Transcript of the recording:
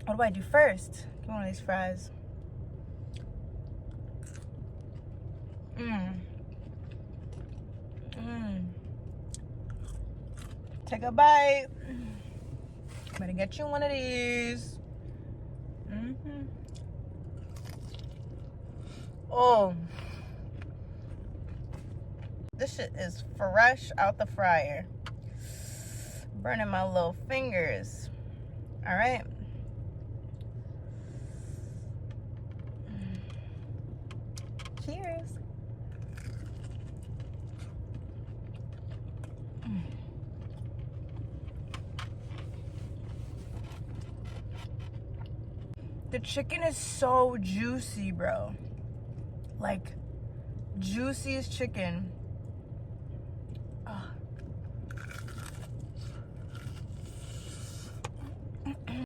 What do I do first? Give me one of these fries. Take a bite. Better get you one of these. Oh, this shit is fresh out the fryer. Burning my little fingers. All right. Cheers. The chicken is so juicy, bro. Like, juiciest chicken.